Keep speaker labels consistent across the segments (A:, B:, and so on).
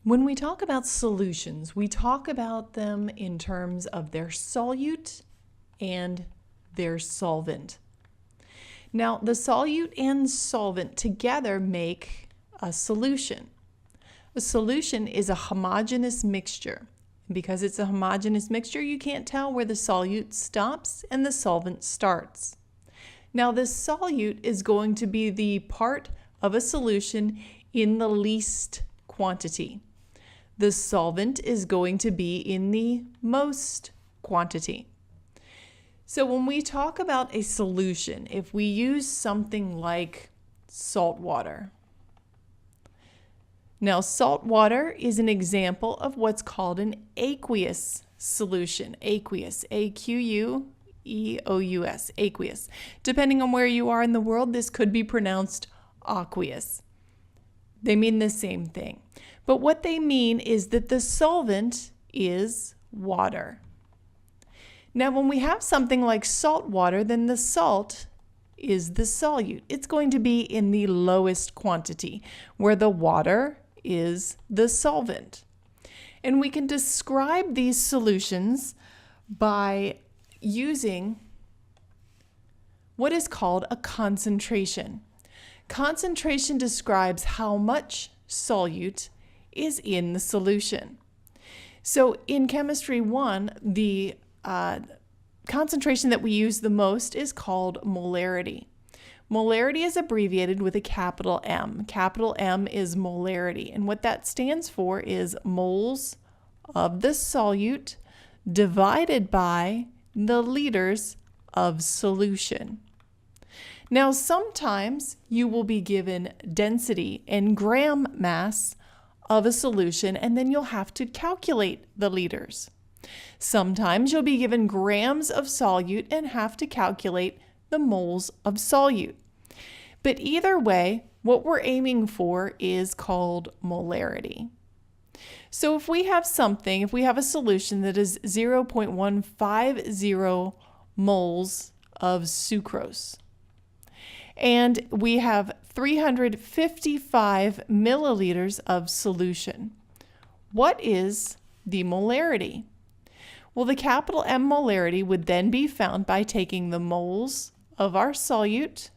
A: When we talk about solutions, we talk about them in terms of their solute and their solvent. Now, the solute and solvent together make a solution. A solution is a homogeneous mixture. Because it's a homogeneous mixture, you can't tell where the solute stops and the solvent starts. Now, the solute is going to be the part of a solution in the least quantity. The solvent is going to be in the most quantity. So when we talk about a solution, if we use something like salt water. Now, salt water is an example of what's called an aqueous solution. Aqueous, A-Q-U-E-O-U-S, aqueous. Depending on where you are in the world, this could be pronounced aqueous. They mean the same thing. But what they mean is that the solvent is water. Now, when we have something like salt water, then the salt is the solute. It's going to be in the lowest quantity, where the water is the solvent. And we can describe these solutions by using what is called a concentration. Concentration describes how much solute is in the solution. So in Chemistry 1, the concentration that we use the most is called molarity. Molarity is abbreviated with a capital M. Capital M is molarity, and what that stands for is moles of the solute divided by the liters of solution. Now, sometimes you will be given density and gram mass of a solution, and then you'll have to calculate the liters. Sometimes you'll be given grams of solute and have to calculate the moles of solute. But either way, what we're aiming for is called molarity. So if we have a solution that is 0.150 moles of sucrose, and we have 355 milliliters of solution, what is the molarity? Well, the capital M molarity would then be found by taking the moles of our solute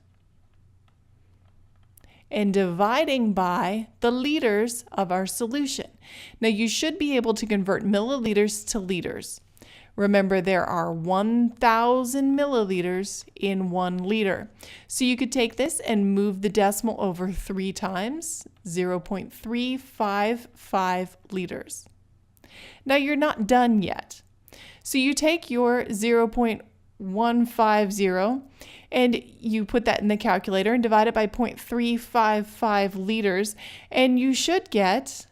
A: and dividing by the liters of our solution. Now, you should be able to convert milliliters to liters. Remember, there are 1,000 milliliters in 1 liter. So you could take this and move the decimal over 3 times, 0.355 liters. Now, you're not done yet. So you take your 0.150 and you put that in the calculator and divide it by 0.355 liters, and you should get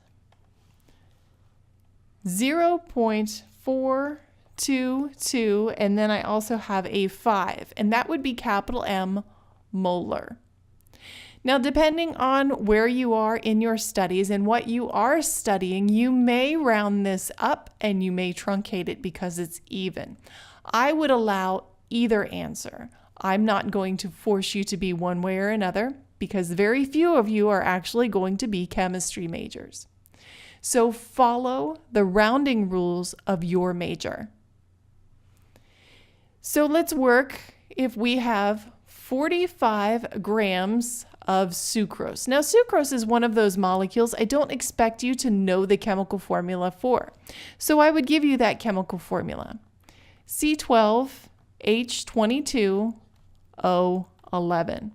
A: 0.422, and then I also have a 5, and that would be capital M molar. Now, depending on where you are in your studies and what you are studying, you may round this up and you may truncate it because it's even. I would allow either answer. I'm not going to force you to be one way or another because very few of you are actually going to be chemistry majors. So follow the rounding rules of your major. So let's work if we have 45 grams of sucrose. Now, sucrose is one of those molecules I don't expect you to know the chemical formula for. So I would give you that chemical formula. C12H22O11.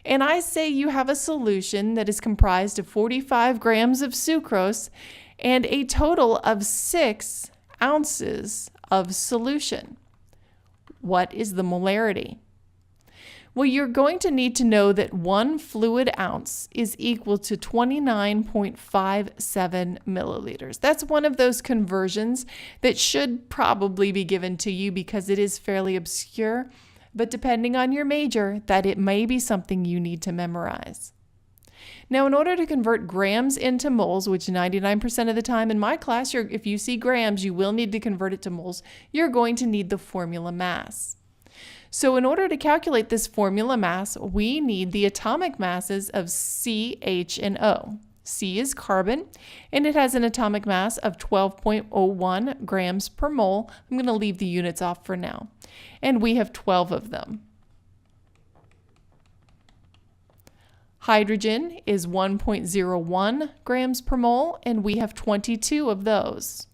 A: And I say you have a solution that is comprised of 45 grams of sucrose and a total of 6 ounces of solution. What is the molarity? Well, you're going to need to know that 1 fluid ounce is equal to 29.57 milliliters. That's one of those conversions that should probably be given to you because it is fairly obscure, but depending on your major, that it may be something you need to memorize. Now, in order to convert grams into moles, which 99% of the time in my class, if you see grams, you will need to convert it to moles, you're going to need the formula mass. So in order to calculate this formula mass, we need the atomic masses of C, H, and O. C is carbon, and it has an atomic mass of 12.01 grams per mole. I'm going to leave the units off for now. And we have 12 of them. Hydrogen is 1.01 grams per mole, and we have 22 of those.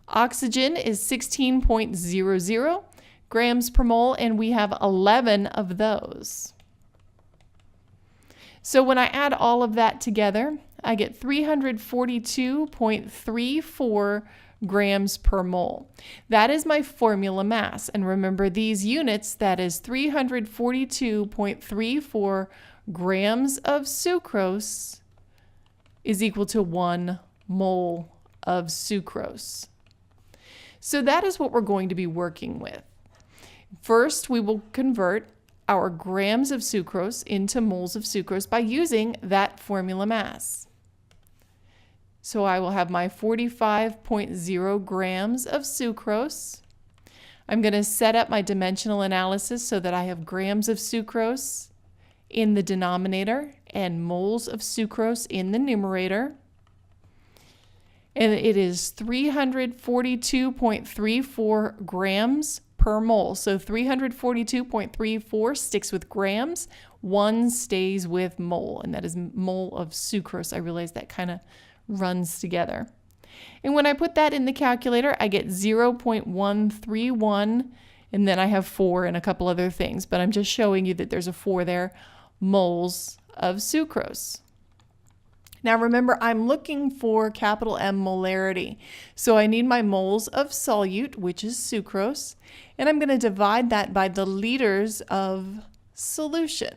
A: Oxygen is 16.00 grams per mole, and we have 11 of those. So when I add all of that together, I get 342.34 grams per mole. That is my formula mass. And remember these units, that is 342.34 grams of sucrose is equal to 1 mole of sucrose. So that is what we're going to be working with. First, we will convert our grams of sucrose into moles of sucrose by using that formula mass. So I will have my 45.0 grams of sucrose. I'm going to set up my dimensional analysis so that I have grams of sucrose in the denominator and moles of sucrose in the numerator. And it is 342.34 grams per mole. So 342.34 sticks with grams, 1 stays with mole, and that is mole of sucrose. I realize that kind of runs together. And when I put that in the calculator, I get 0.131, and then I have 4 and a couple other things, but I'm just showing you that there's a 4 there, moles of sucrose. Now remember, I'm looking for capital M molarity. So I need my moles of solute, which is sucrose, and I'm going to divide that by the liters of solution.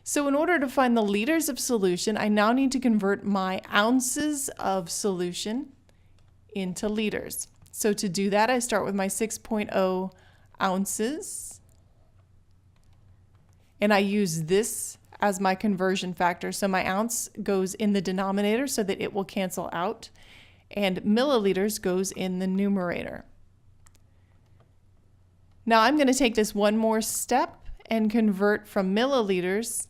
A: So in order to find the liters of solution, I now need to convert my ounces of solution into liters. So to do that, I start with my 6.0 ounces, and I use this as my conversion factor. So my ounce goes in the denominator so that it will cancel out, and milliliters goes in the numerator. Now I'm going to take this one more step and convert from milliliters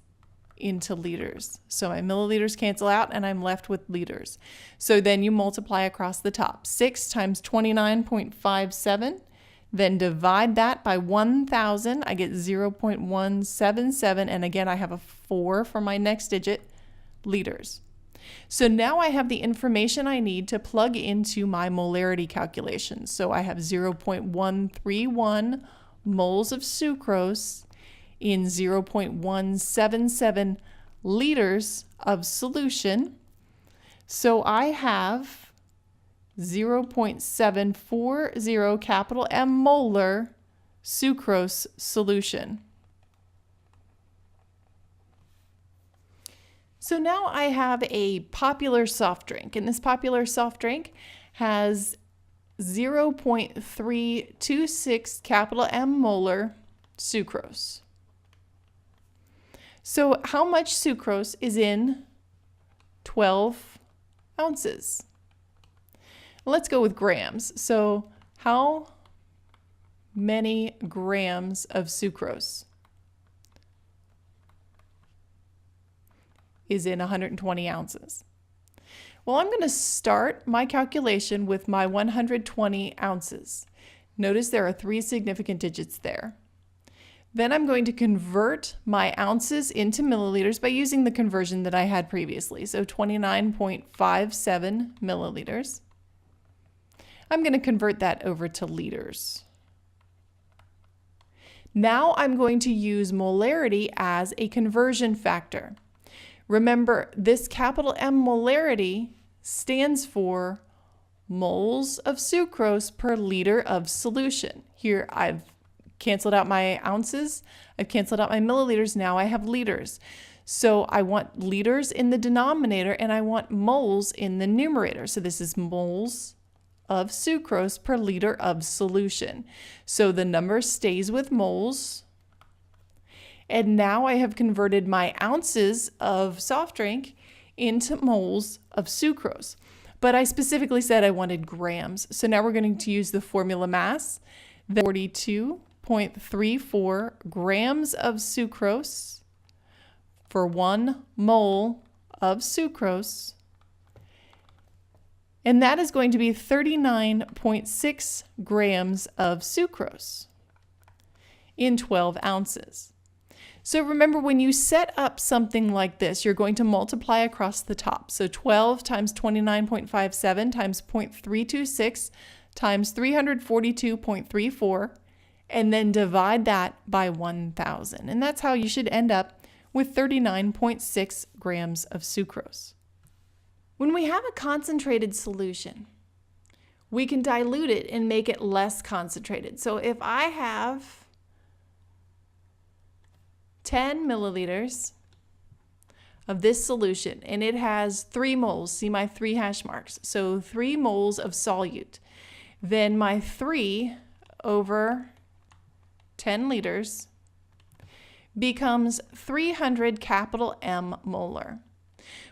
A: into liters. So my milliliters cancel out and I'm left with liters. So then you multiply across the top. 6 times 29.57, then divide that by 1,000. I get 0.177, and again I have a 4 for my next digit, liters. So now I have the information I need to plug into my molarity calculations. So I have 0.131 moles of sucrose in 0.177 liters of solution. So I have 0.740 capital M molar sucrose solution. So now I have a popular soft drink, and this popular soft drink has 0.326 capital M molar sucrose. So how much sucrose is in 12 ounces? Let's go with grams. So how many grams of sucrose is in 120 ounces? Well, I'm going to start my calculation with my 120 ounces. Notice there are 3 significant digits there. Then I'm going to convert my ounces into milliliters by using the conversion that I had previously. So 29.57 milliliters. I'm going to convert that over to liters. Now I'm going to use molarity as a conversion factor. Remember, this capital M molarity stands for moles of sucrose per liter of solution. Here I've canceled out my ounces, I've canceled out my milliliters, now I have liters. So I want liters in the denominator and I want moles in the numerator. So this is moles of sucrose per liter of solution. So the number stays with moles. And now I have converted my ounces of soft drink into moles of sucrose. But I specifically said I wanted grams. So now we're going to use the formula mass. 42.34 grams of sucrose for 1 mole of sucrose, and that is going to be 39.6 grams of sucrose in 12 ounces. So remember, when you set up something like this, you're going to multiply across the top. So 12 times 29.57 times 0.326 times 342.34, and then divide that by 1,000. And that's how you should end up with 39.6 grams of sucrose. When we have a concentrated solution, we can dilute it and make it less concentrated. So if I have 10 milliliters of this solution and it has 3 moles, see my 3 hash marks, so 3 moles of solute, then my 3 over 10 liters becomes 300 capital M molar.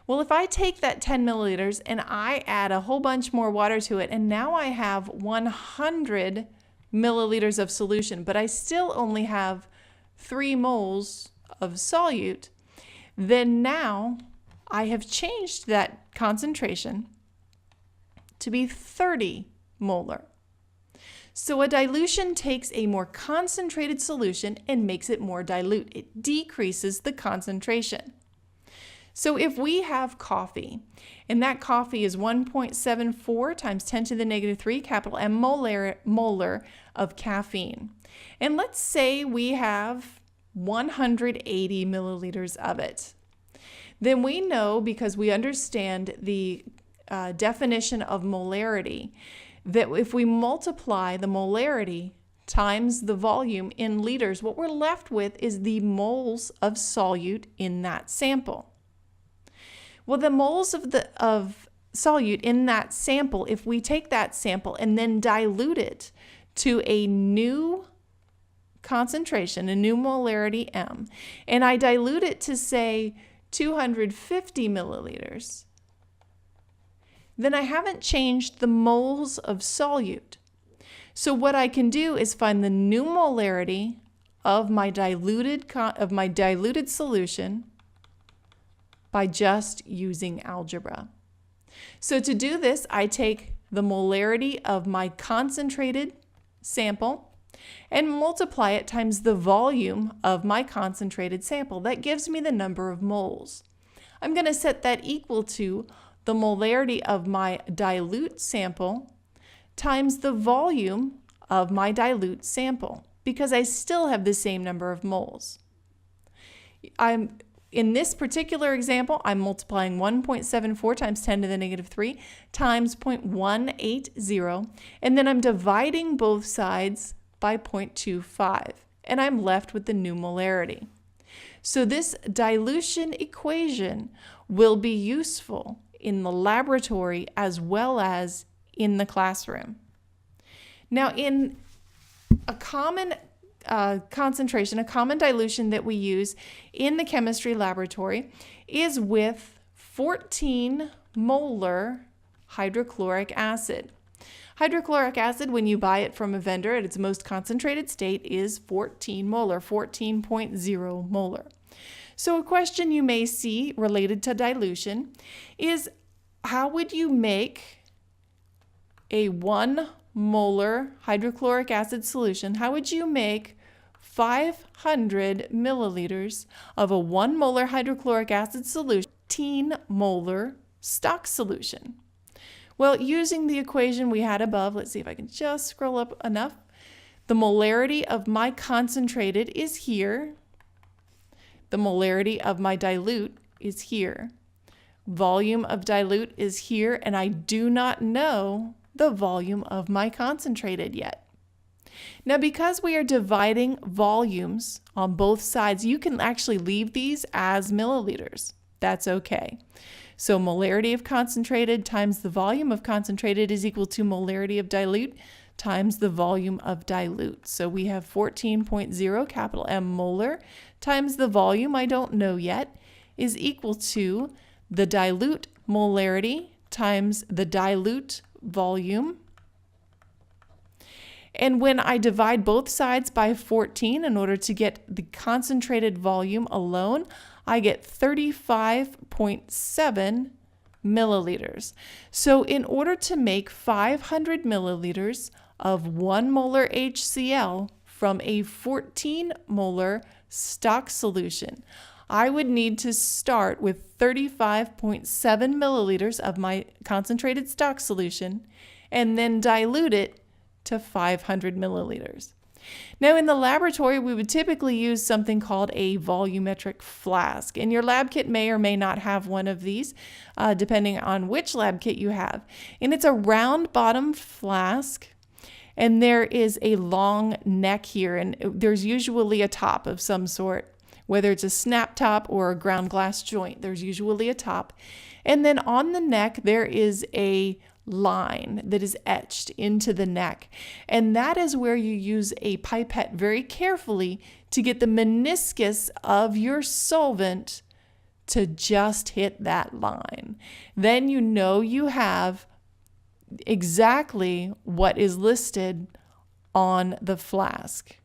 A: Well, if I take that 10 milliliters and I add a whole bunch more water to it, and now I have 100 milliliters of solution, but I still only have 3 moles of solute, then now I have changed that concentration to be 30 molar. So a dilution takes a more concentrated solution and makes it more dilute. It decreases the concentration. So if we have coffee, and that coffee is 1.74 times 10 to the negative 3 capital M molar of caffeine, and let's say we have 180 milliliters of it, then we know, because we understand the definition of molarity, that if we multiply the molarity times the volume in liters, what we're left with is the moles of solute in that sample. Well, the moles of solute in that sample, if we take that sample and then dilute it to a new concentration, a new molarity M, and I dilute it to, say, 250 milliliters, then I haven't changed the moles of solute. So what I can do is find the new molarity of my diluted solution by just using algebra. So to do this, I take the molarity of my concentrated sample and multiply it times the volume of my concentrated sample. That gives me the number of moles. I'm going to set that equal to the molarity of my dilute sample times the volume of my dilute sample, because I still have the same number of moles. In this particular example, I'm multiplying 1.74 times 10 to the negative 3 times 0.180, and then I'm dividing both sides by 0.25, and I'm left with the new molarity. So this dilution equation will be useful in the laboratory as well as in the classroom. Now, in a common concentration, a common dilution that we use in the chemistry laboratory is with 14 molar hydrochloric acid. Hydrochloric acid, when you buy it from a vendor at its most concentrated state, is 14 molar, 14.0 molar. So a question you may see related to dilution is, how would you make a 1 molar hydrochloric acid solution? How would you make 500 milliliters of a 1 molar hydrochloric acid solution, 15 molar stock solution? Well, using the equation we had above, let's see if I can just scroll up enough. The molarity of my concentrated is here. The molarity of my dilute is here. Volume of dilute is here, and I do not know the volume of my concentrated yet. Now, because we are dividing volumes on both sides, you can actually leave these as milliliters. That's okay. So molarity of concentrated times the volume of concentrated is equal to molarity of dilute times the volume of dilute. So we have 14.0 capital M molar times the volume, I don't know yet, is equal to the dilute molarity times the dilute volume. And when I divide both sides by 14 in order to get the concentrated volume alone, I get 35.7 milliliters. So in order to make 500 milliliters of 1 molar HCl from a 14 molar stock solution, I would need to start with 35.7 milliliters of my concentrated stock solution and then dilute it to 500 milliliters. Now in the laboratory, we would typically use something called a volumetric flask, and your lab kit may or may not have one of these, depending on which lab kit you have. And it's a round bottom flask, and there is a long neck here, and there's usually a top of some sort. Whether it's a snap top or a ground glass joint, there's usually a top. And then on the neck, there is a line that is etched into the neck. And that is where you use a pipette very carefully to get the meniscus of your solvent to just hit that line. Then you know you have exactly what is listed on the flask.